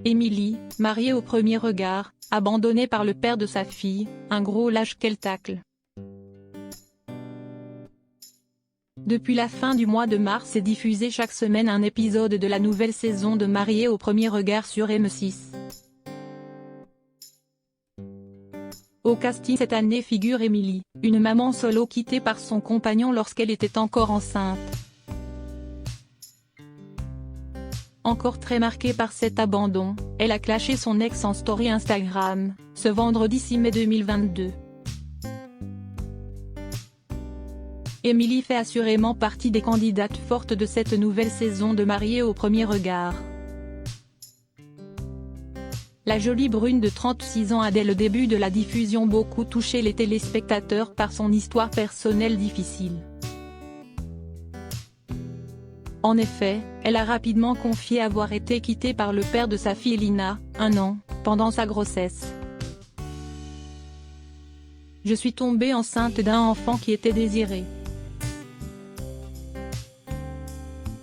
Émilie, mariée au premier regard, abandonnée par le père de sa fille, un gros lâche qu'elle tacle. Depuis la fin du mois de mars est diffusé chaque semaine un épisode de la nouvelle saison de Mariée au premier regard sur M6. Au casting cette année figure Émilie, une maman solo quittée par son compagnon lorsqu'elle était encore enceinte. Encore très marquée par cet abandon, elle a clashé son ex en story Instagram, ce vendredi 6 mai 2022. Émilie fait assurément partie des candidates fortes de cette nouvelle saison de Mariée au premier regard. La jolie brune de 36 ans a dès le début de la diffusion beaucoup touché les téléspectateurs par son histoire personnelle difficile. En effet, elle a rapidement confié avoir été quittée par le père de sa fille Lina, 1 an, pendant sa grossesse. « Je suis tombée enceinte d'un enfant qui était désiré.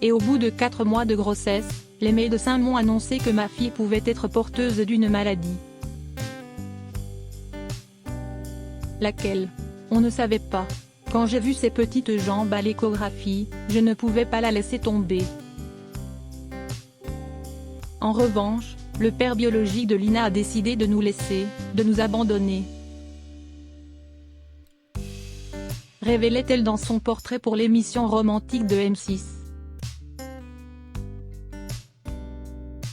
Et au bout de 4 mois de grossesse, les médecins m'ont annoncé que ma fille pouvait être porteuse d'une maladie. Laquelle? On ne savait pas. Quand j'ai vu ses petites jambes à l'échographie, je ne pouvais pas la laisser tomber. En revanche, le père biologique de Lina a décidé de nous laisser, de nous abandonner. » révélait-elle dans son portrait pour l'émission romantique de M6.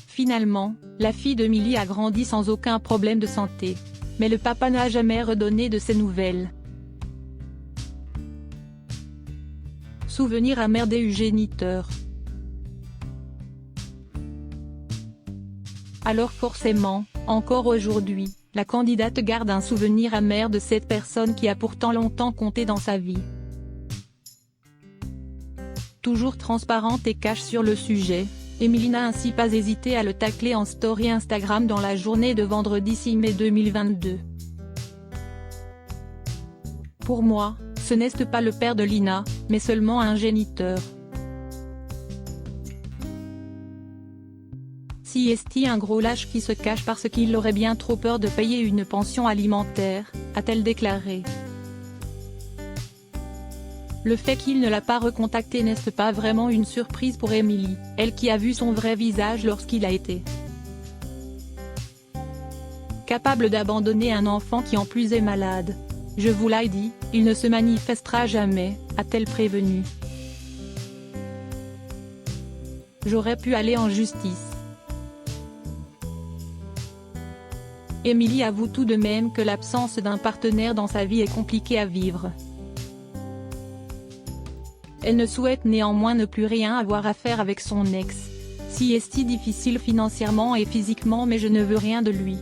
Finalement, la fille d'Émilie a grandi sans aucun problème de santé. Mais le papa n'a jamais redonné de ses nouvelles. Souvenir amer des géniteurs. Alors forcément, encore aujourd'hui, la candidate garde un souvenir amer de cette personne qui a pourtant longtemps compté dans sa vie. Toujours transparente et cash sur le sujet, Émilie n'a ainsi pas hésité à le tacler en story Instagram dans la journée de vendredi 6 mai 2022. Pour moi, ce n'est pas le père de Lina, mais seulement un géniteur. Si est un gros lâche qui se cache parce qu'il aurait bien trop peur de payer une pension alimentaire, a-t-elle déclaré. Le fait qu'il ne l'a pas recontacté n'est pas vraiment une surprise pour Émilie, elle qui a vu son vrai visage lorsqu'il a été capable d'abandonner un enfant qui en plus est malade. « Je vous l'ai dit, il ne se manifestera jamais », a-t-elle prévenu. « J'aurais pu aller en justice. » Émilie avoue tout de même que l'absence d'un partenaire dans sa vie est compliquée à vivre. Elle ne souhaite néanmoins ne plus rien avoir à faire avec son ex. Si est difficile financièrement et physiquement, mais je ne veux rien de lui.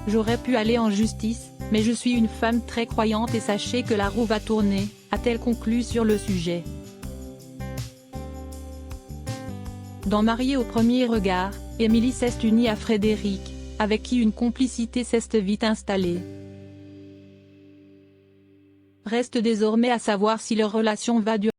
J'aurais pu aller en justice, mais je suis une femme très croyante et sachez que la roue va tourner, a-t-elle conclu sur le sujet. Dans Mariée au premier regard, Émilie s'est unie à Frédéric, avec qui une complicité s'est vite installée. Reste désormais à savoir si leur relation va durer.